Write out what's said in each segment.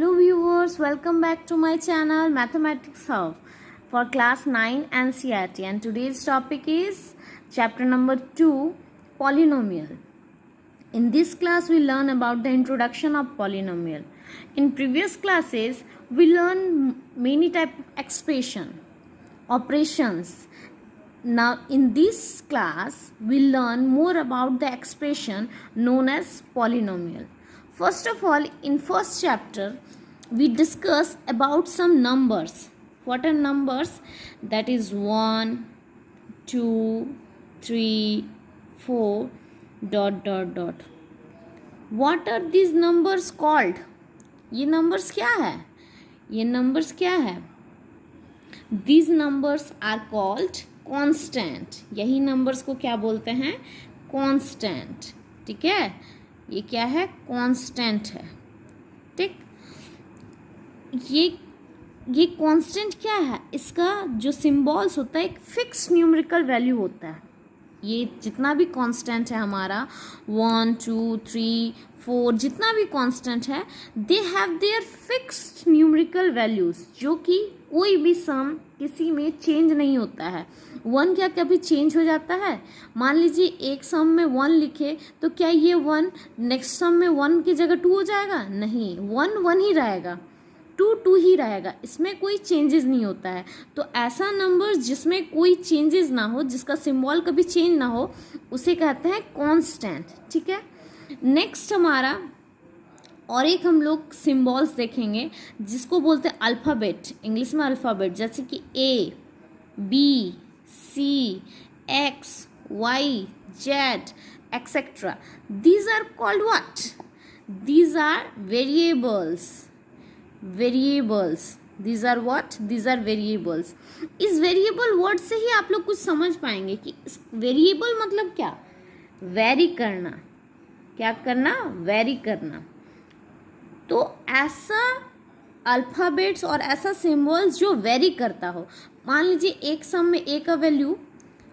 Hello viewers, welcome back to my channel Mathematics Hub for class 9 NCERT, and today's topic is chapter number 2, polynomial. In this class we learn about the introduction of polynomial. In previous classes we learn many type of expression, operations. Now in this class we learn more about the expression known as polynomial. First of all, in first chapter we discuss about some numbers. What are numbers? That is 1, 2, 3, 4 ... What are these numbers called? ये numbers क्या है? ये numbers क्या है? These numbers are called constant. यही numbers को क्या बोलते हैं? Constant. ठीक है, ये क्या है? कांस्टेंट है. ठीक, ये कांस्टेंट क्या है? इसका जो सिंबल्स होता है एक फिक्स न्यूमेरिकल वैल्यू होता है. ये जितना भी कांस्टेंट है हमारा 1, 2, 3, 4 जितना भी कांस्टेंट है, they have their fixed numerical values, जो कि कोई भी सम किसी में चेंज नहीं होता है. 1 क्या कभी चेंज हो जाता है? मान लीजिए एक सम में 1 लिखे तो क्या ये 1 नेक्स्ट सम में 1 की जगह 2 हो जाएगा? नहीं, 1 1 ही रहेगा, 2 2 ही रहेगा. इसमें कोई चेंजेस नहीं होता है. तो ऐसा नंबर जिसमें कोई चेंजेस ना हो, जिसका सिंबल कभी चेंज ना हो, उसे कहते हैं कांस्टेंट. ठीक है, नेक्स्ट हमारा और एक हम लोग सिंबल्स देखेंगे जिसको बोलते हैं अल्फ़ाबेट, इंग्लिश में अल्फ़ाबेट, जैसे कि A, B, C, X, Y, Z, etc. These are called what? These are variables. These are what? These are variables. इस वेरिएबल वर्ड से ही आप लोग कुछ समझ पाएंगे कि वेरिएबल मतलब क्या? वेरी करना. क्या करना? वेरी करना. तो ऐसा अल्फ़ाबेट्स और ऐसा सिंबल्स जो वेरी करता हो. मान लीजिए एक सम में A का वैल्यू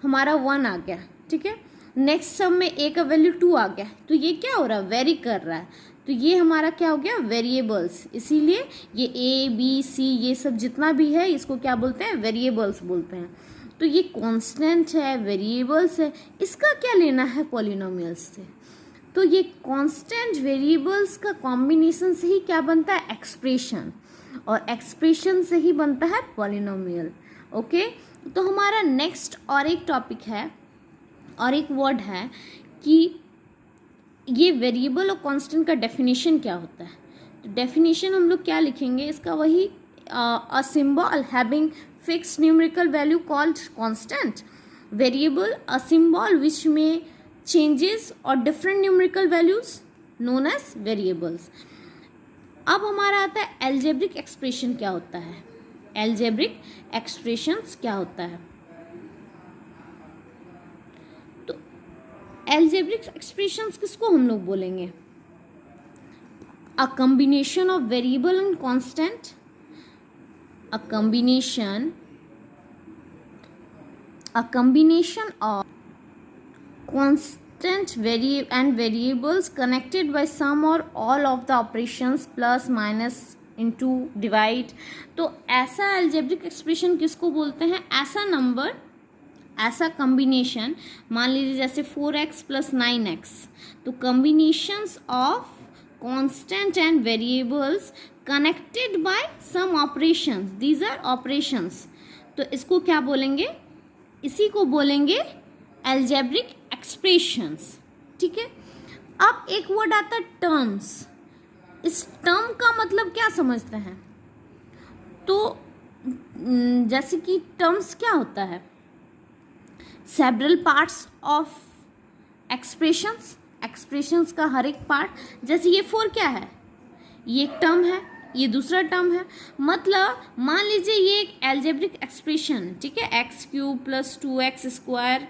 हमारा 1 आ गया. ठीक है, नेक्स्ट सम में A का वैल्यू 2 आ गया. तो ये क्या हो रहा है? वेरी कर रहा है. तो ये हमारा क्या हो गया? वेरिएबल्स. इसीलिए ये A, B, C ये सब जितना भी है इसको क्या बोलते हैं? वेरिएबल्स बोलते हैं. तो ये कांस्टेंट है, वेरिएबल्स है, इसका क्या लेना है पॉलिनोमियल्स से? तो ये कांस्टेंट वेरिएबल्स का कॉम्बिनेशन से ही क्या बनता है? एक्सप्रेशन, और एक्सप्रेशन से ही बनता है पॉलिनोमियल. ओके, तो हमारा नेक्स्ट और एक टॉपिक है और एक वर्ड है कि ये वेरिएबल और कांस्टेंट का डेफिनेशन क्या होता है. तो डेफिनेशन हम लोग क्या लिखेंगे इसका? वही a symbol having fixed numerical value called constant, variable a symbol which में changes or different numerical values known as variables. अब हमारा आता है algebraic expression क्या होता है? algebraic expressions क्या होता है? तो algebraic expressions किसको हम लोग बोलेंगे? A combination of variable and constant, a combination of constant and variables connected by some or all of the operations plus minus into divide. तो ऐसा algebraic expression किसको बोलते हैं? ऐसा नंबर, ऐसा कॉम्बिनेशन. मान लीजिए जैसे 4x plus 9x, तो combinations of constant and variables connected by some operations, these are operations. तो इसको क्या बोलेंगे? इसी को बोलेंगे algebraic expressions. ठीक है, अब एक वर्ड आता है टर्म्स. इस टर्म का मतलब क्या समझते हैं? तो जैसे कि टर्म्स क्या होता है? सेवरल पार्ट्स ऑफ एक्सप्रेशंस का हर एक पार्ट. जैसे ये 4 क्या है? ये एक टर्म है, ये दूसरा टर्म है. मतलब मान लीजिए ये एक algebraic एक्सप्रेशन. ठीक है, x³ + 2x²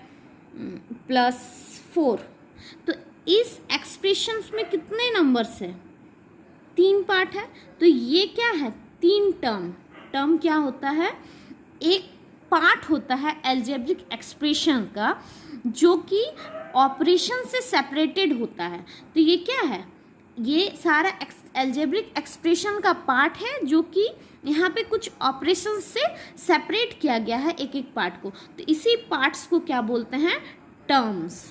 + 4. तो इस एक्सप्रेशन में कितने नंबर्स है? 3 पार्ट है. तो ये क्या है? 3 टर्म क्या होता है? एक पार्ट होता है algebraic एक्सप्रेशन का जो कि ऑपरेशन से सेपरेटेड होता है. तो ये क्या है? ये सारा एल्जेब्रिक एक्सप्रेशन का पार्ट है जो कि यहाँ पे कुछ ऑपरेशन से सेपरेट किया गया है एक एक पार्ट को। तो इसी पार्ट्स को क्या बोलते हैं? टर्म्स।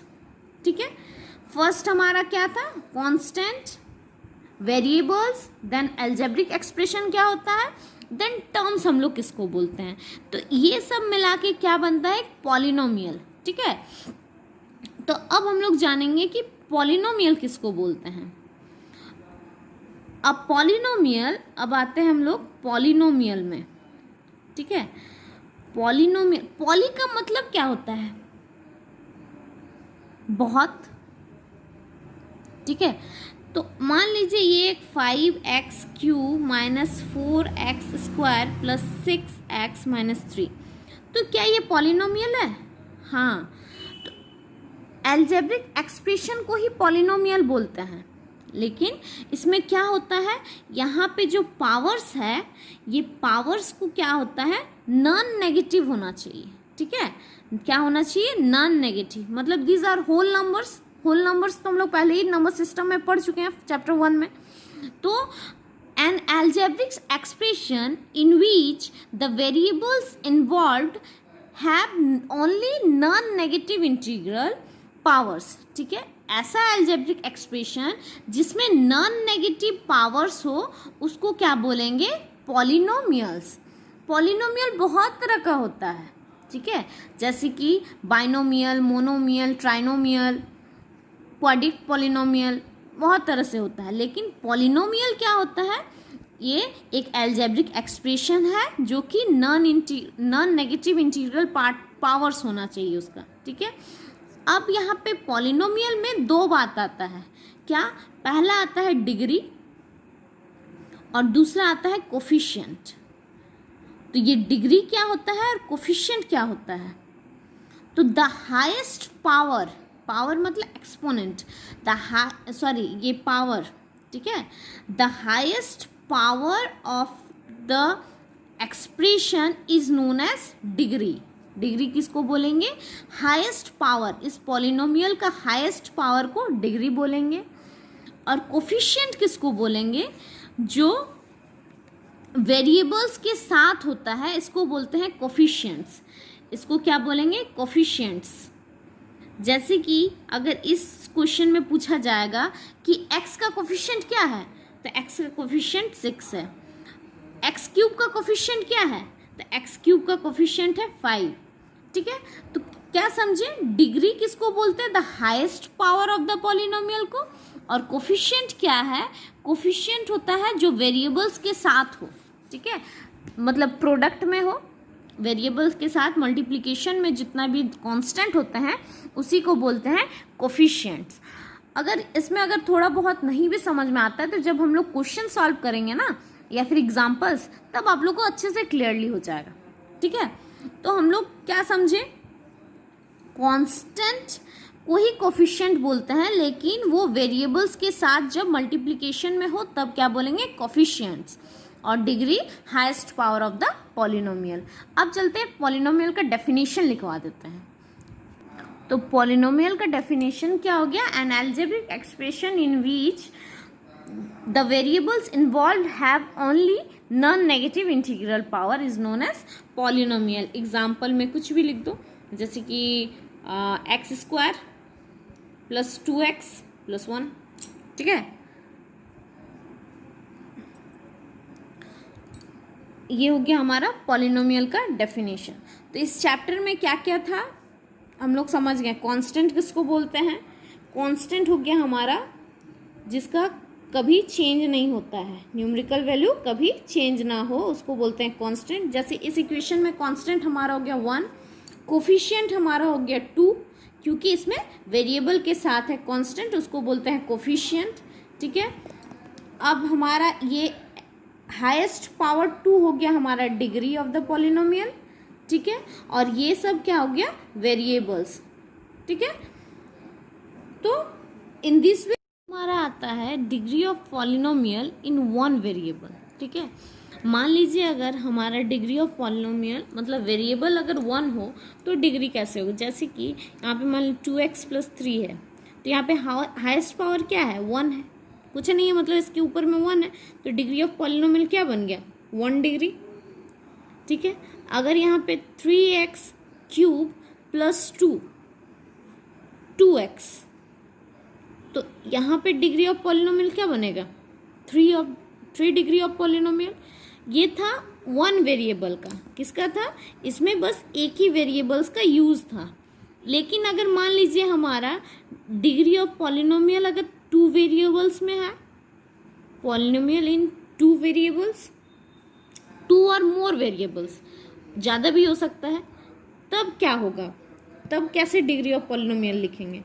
ठीक है, फर्स्ट हमारा क्या था? Constant, variables, then algebraic expression क्या होता है, देन टर्म्स हम लोग किसको बोलते हैं। तो ये सब मिला के क्या बनता है? एक पॉलिनोमियल। ठीक है, तो अब हम लोग जानेंगे कि पॉलिनोमियल किसको बोलते हैं। अब पॉलिनोमियल, अब आते हैं हम लोग पॉलिनोमियल में। ठीक है, पॉलिनोमियल, पॉली का मतलब क्या होता है? बहुत। ठीक है, तो मान लीजिए ये एक 5x³ minus 4x² plus 6x minus 3, तो क्या ये पॉलिनोमियल है? हाँ, तो एल्जेब्रिक एक्सप्रेशन को ही पॉलिनोमियल बोलते हैं। लेकिन इसमें क्या होता है, यहाँ पे जो पावर्स है, ये पावर्स को क्या होता है? नॉन नेगेटिव होना चाहिए। ठीक है, क्या होना चाहिए? नॉन नेगेटिव, मतलब these are whole numbers. Whole numbers तो हम लोग पहले ही नंबर सिस्टम में पढ़ चुके हैं चैप्टर 1 में। तो N algebraic expression in which the variables involved have only non negative integral powers. ठीक है, ऐसा एल्जेब्रिक एक्सप्रेशन जिसमें नॉन नेगेटिव पावर्स हो उसको क्या बोलेंगे? पॉलिनोमियल्स। पॉलिनोमियल बहुत तरह का होता है। ठीक है, जैसे कि binomial, monomial, trinomial, quadric polynomial, बहुत तरह से होता है। लेकिन पॉलिनोमियल क्या होता है? ये एक एल्जेब्रिक एक्सप्रेशन है जो कि नॉन नेगेटिव इंटीग्रल पावर्स होना चाहिए उसका। ठीक है, अब यहाँ पे पॉलिनोमियल में दो बात आता है। क्या? पहला आता है डिग्री और दूसरा आता है कोफिशिएंट। तो ये डिग्री क्या होता है और कोफिशिएंट क्या होता है? तो द हाईएस्ट पावर, पावर मतलब एक्सपोनेंट, ये पावर। ठीक है, the highest power of the expression is known as degree. Degree किसको बोलेंगे? Highest power. इस पॉलिनोमियल का हाईएस्ट पावर को डिग्री बोलेंगे। और कोफिशिएंट किसको बोलेंगे? जो वेरिएबल्स के साथ होता है इसको बोलते हैं कोफिशिएंट्स। इसको क्या बोलेंगे? कोफिशिएंट्स। जैसे कि अगर इस क्वेश्चन में पूछा जाएगा कि x का कोफिशिएंट क्या है, तो x का कोफिशिएंट 6 है। x³ का कोफिशिएंट क्या है? तो x³ का कोफिशिएंट है 5। ठीक है, तो क्या समझे? डिग्री किसको बोलते हैं? The highest power of the polynomial को। और कोफिशिएंट क्या है? कोफिशिएंट होता है जो वेरिएबल्स के साथ हो। ठीक है, मतलब प्रोडक्ट में हो, वेरिएबल्स के साथ मल्टीप्लिकेशन में जितना भी कांस्टेंट होते हैं उसी को बोलते हैं कोफिशिएंट्स। अगर इसमें अगर थोड़ा बहुत नहीं भी समझ में आता है तो जब हम लोग क्वेश्चन सॉल्व करेंगे ना, या फिर एग्जाम्पल्स, तब आप लोग को अच्छे से क्लियरली हो जाएगा। ठीक है, तो हम लोग क्या समझे? कांस्टेंट को ही कोफिशिएंट बोलते हैं, लेकिन वो वेरिएबल्स के साथ जब मल्टीप्लिकेशन में हो तब क्या बोलेंगे? कोफिशिएंट्स। और degree highest power of the polynomial. अब चलते हैं पॉलिनोमियल का डेफिनेशन लिखवा देते हैं। तो पॉलिनोमियल का डेफिनेशन क्या हो गया? An algebraic expression in which the variables involved have only non negative integral power is known as polynomial. Example में कुछ भी लिख दो, जैसे कि x² प्लस 2x प्लस 1। ठीक है, ये हो गया हमारा पॉलिनोमियल का डेफिनेशन। तो इस चैप्टर में क्या क्या था हम लोग समझ गए। कांस्टेंट किसको बोलते हैं? कांस्टेंट हो गया हमारा जिसका कभी चेंज नहीं होता है, न्यूमेरिकल वैल्यू कभी चेंज ना हो, उसको बोलते हैं कांस्टेंट। जैसे इस इक्वेशन में कांस्टेंट हमारा हो गया 1, कोफिशिएंट हमारा हो गया 2, क्योंकि इसमें वेरिएबल के साथ है कांस्टेंट, उसको बोलते हैं कोफिशिएंट। ठीक है, अब हमारा ये हाईएस्ट पावर 2 हो गया हमारा डिग्री ऑफ द पॉलिनोमियल। ठीक है, और ये सब क्या हो गया? वेरिएबल्स। ठीक है, तो इन दिस वे हमारा आता है degree of polynomial in one variable. ठीक है, मान लीजिए अगर हमारा डिग्री ऑफ पॉलिनोमियल मतलब वेरिएबल अगर 1 हो तो डिग्री कैसे होगी? जैसे कि यहाँ पे मान लो 2x प्लस 3 है, तो यहाँ पे हाईएस्ट पावर क्या है? 1 है। कुछ नहीं है, मतलब इसके ऊपर में 1 है, तो डिग्री ऑफ पॉलिनोमियल क्या बन गया, 1 डिग्री। ठीक है, अगर यहाँ पे 3x क्यूब प्लस 2x, तो यहाँ पे डिग्री ऑफ पॉलिनोमियल क्या बनेगा, 3 डिग्री ऑफ पॉलिनोमियल। ये था 1 वेरिएबल का, किसका था, इसमें बस एक ही वेरिएबल्स का यूज था। लेकिन अगर मान लीजिए हमारा डिग्री ऑफ पॉलिनोमियल अगर 2 वेरिएबल्स में है, पॉलिनोमियल इन 2 वेरिएबल्स, 2 और मोर वेरिएबल्स, ज़्यादा भी हो सकता है, तब क्या होगा, तब कैसे डिग्री ऑफ पॉलिनोमियल लिखेंगे।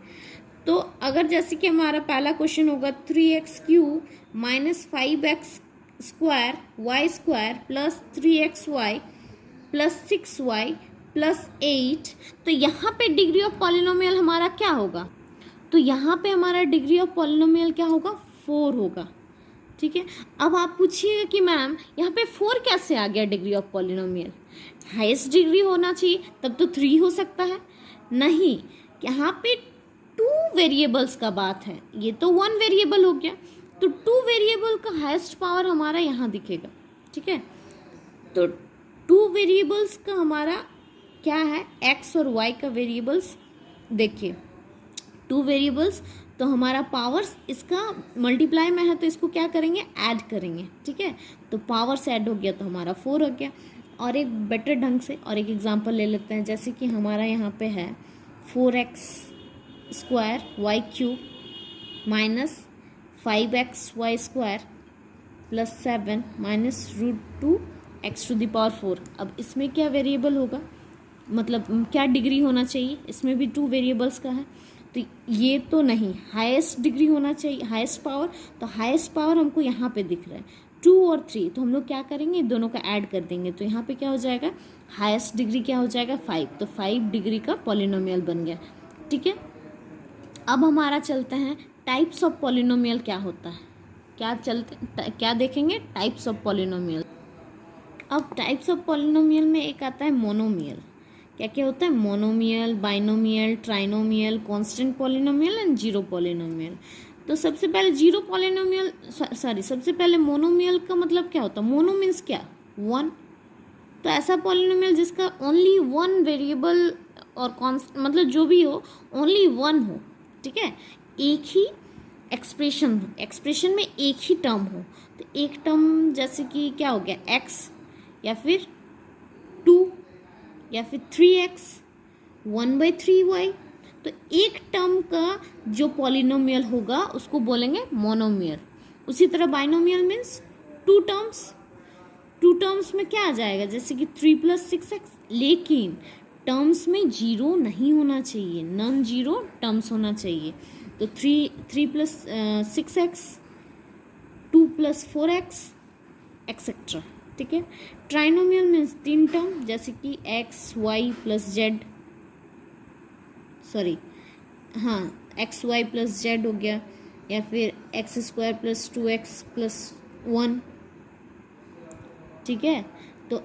तो अगर जैसे कि हमारा पहला क्वेश्चन होगा 3x cube minus 5x square Y square plus 3xy plus 6y plus 8, तो यहाँ पे डिग्री ऑफ पॉलिनोमियल हमारा क्या होगा, तो यहाँ पे हमारा डिग्री ऑफ पॉलिनोमियल क्या होगा, 4 होगा। ठीक है, अब आप पूछिएगा कि मैम यहाँ पे 4 कैसे आ गया degree of polynomial, highest degree होना चाहिए, तब तो 3 हो सकता है। नहीं, यहाँ पे 2 वेरिएबल्स का बात है, ये तो 1 वेरिएबल हो गया, तो 2 वेरिएबल का हाईएस्ट पावर हमारा यहाँ दिखेगा। ठीक है, तो 2 वेरिएबल्स का हमारा क्या है, x और y का वेरिएबल्स, देखिए 2 वेरिएबल्स, तो हमारा पावर्स इसका मल्टीप्लाई में है, तो इसको क्या करेंगे, ऐड करेंगे। ठीक है, तो पावर्स ऐड हो गया तो हमारा 4 हो गया। और एक बेटर ढंग से और एक एग्जांपल ले लेते हैं, जैसे कि हमारा यहाँ पे है 4x square Y cube minus 5x Y square plus 7 minus √2x to the power 4। अब इसमें क्या वेरिएबल होगा, मतलब क्या डिग्री होना चाहिए, इसमें भी 2 वेरिएबल्स का है, तो ये तो नहीं, हाईएस्ट डिग्री होना चाहिए, हाईएस्ट पावर, तो हाईएस्ट पावर हमको यहाँ पे दिख रहा है 2 और 3, तो हम लोग क्या करेंगे, दोनों का ऐड कर देंगे, तो यहाँ पे क्या हो जाएगा, हाईएस्ट डिग्री क्या हो जाएगा, 5, तो 5 डिग्री का पॉलिनोमियल बन गया। ठीक है, अब हमारा चलते हैं टाइप्स ऑफ पॉलिनोमियल क्या होता है, क्या देखेंगे, टाइप्स ऑफ पॉलिनोमियल। अब टाइप्स ऑफ पॉलिनोमियल में एक आता है मोनोमियल। क्या क्या होता है, monomial, binomial, trinomial, constant polynomial and zero polynomial. तो सबसे पहले मोनोमियल का मतलब क्या होता है, मोनो मीन्स क्या, 1, तो ऐसा पॉलिनोमियल जिसका ओनली 1 वेरिएबल और मतलब जो भी हो ओनली 1 हो। ठीक है, एक ही एक्सप्रेशन में एक ही टर्म हो, तो एक टर्म जैसे कि क्या हो गया, x या फिर 2 या फिर 3x 1/3y, तो एक टर्म का जो पॉलिनोमियल होगा उसको बोलेंगे मोनोमियल। उसी तरह बाइनोमियल मीन्स 2 टर्म्स में क्या आ जाएगा, जैसे कि 3 + 6x, लेकिन टर्म्स में जीरो नहीं होना चाहिए, नॉन जीरो टर्म्स होना चाहिए, तो 3 + 6x 2 + 4x एक्सेट्रा। ठीक है, ट्राइनोमियल मीन्स 3 टर्म, जैसे कि x y + z, x y + z हो गया, या फिर x² + 2x + 1। ठीक है, तो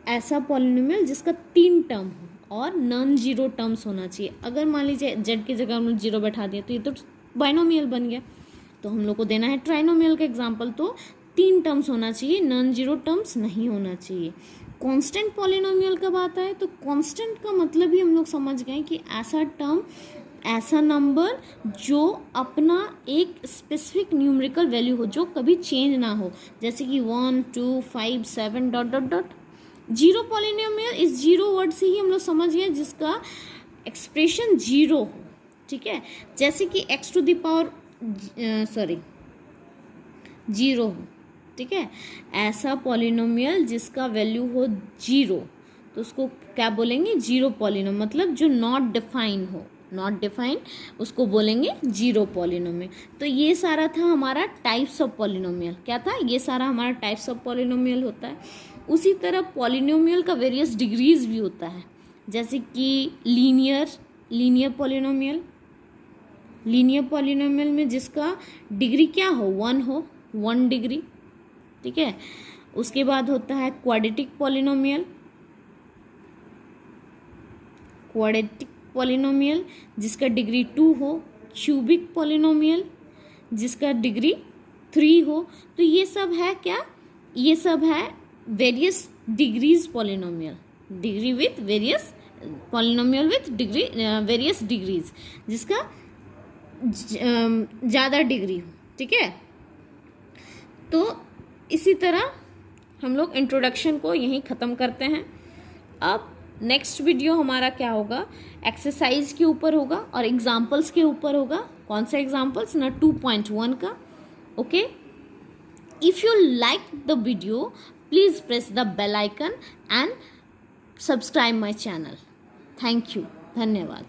ऐसा पॉलिनोमियल जिसका 3 टर्म हो और नॉन जीरो टर्म्स होना चाहिए। अगर मान लीजिए z की जगह हम लोग 0 बैठा दिए तो ये तो बाइनोमियल बन गया, तो हम लोग को देना है ट्राइनोमियल का एग्जाम्पल, तो 3 टर्म्स होना चाहिए, नॉन जीरो टर्म्स नहीं होना चाहिए। कांस्टेंट पॉलिनोमियल कब आता है, तो कांस्टेंट का मतलब ही हम लोग समझ गए कि ऐसा टर्म, ऐसा नंबर जो अपना एक स्पेसिफिक न्यूमेरिकल वैल्यू हो, जो कभी चेंज ना हो, जैसे कि 1 2 5 7 ... जीरो पॉलिनोमियल, इस जीरो वर्ड से ही हम लोग समझ गए जिसका एक्सप्रेशन जीरो हो। ठीक है, जैसे कि x टू द पावर 0 हो। ठीक है, ऐसा पॉलिनोमियल जिसका वैल्यू हो 0, तो उसको क्या बोलेंगे, जीरो पॉलिनोमियल, मतलब जो नॉट डिफाइन उसको बोलेंगे जीरो पॉलिनोमियल। तो ये सारा था हमारा टाइप्स ऑफ पॉलिनोमियल। क्या था, ये सारा हमारा टाइप्स ऑफ पॉलिनोमियल होता है। उसी तरह पॉलिनोमियल का वेरियस डिग्रीज भी होता है, जैसे कि लीनियर पॉलिनोमियल में जिसका डिग्री क्या हो, 1 हो, 1 डिग्री। ठीक है, उसके बाद होता है क्वाड्रेटिक पॉलिनोमियल जिसका डिग्री 2 हो, क्यूबिक पॉलिनोमियल जिसका डिग्री 3 हो। तो ये सब है क्या, ये सब है various degrees polynomial, degree with various polynomial with degree various degrees, जिसका ज़्यादा डिग्री हो, ठीक है। तो इसी तरह हम लोग इंट्रोडक्शन को यहीं ख़त्म करते हैं। अब नेक्स्ट वीडियो हमारा क्या होगा, एक्सरसाइज के ऊपर होगा और एग्जाम्पल्स के ऊपर होगा। कौन सा एग्जाम्पल्स ना, 2.1 का। Okay, if you like the video please press the bell icon and subscribe my channel. Thank you, धन्यवाद।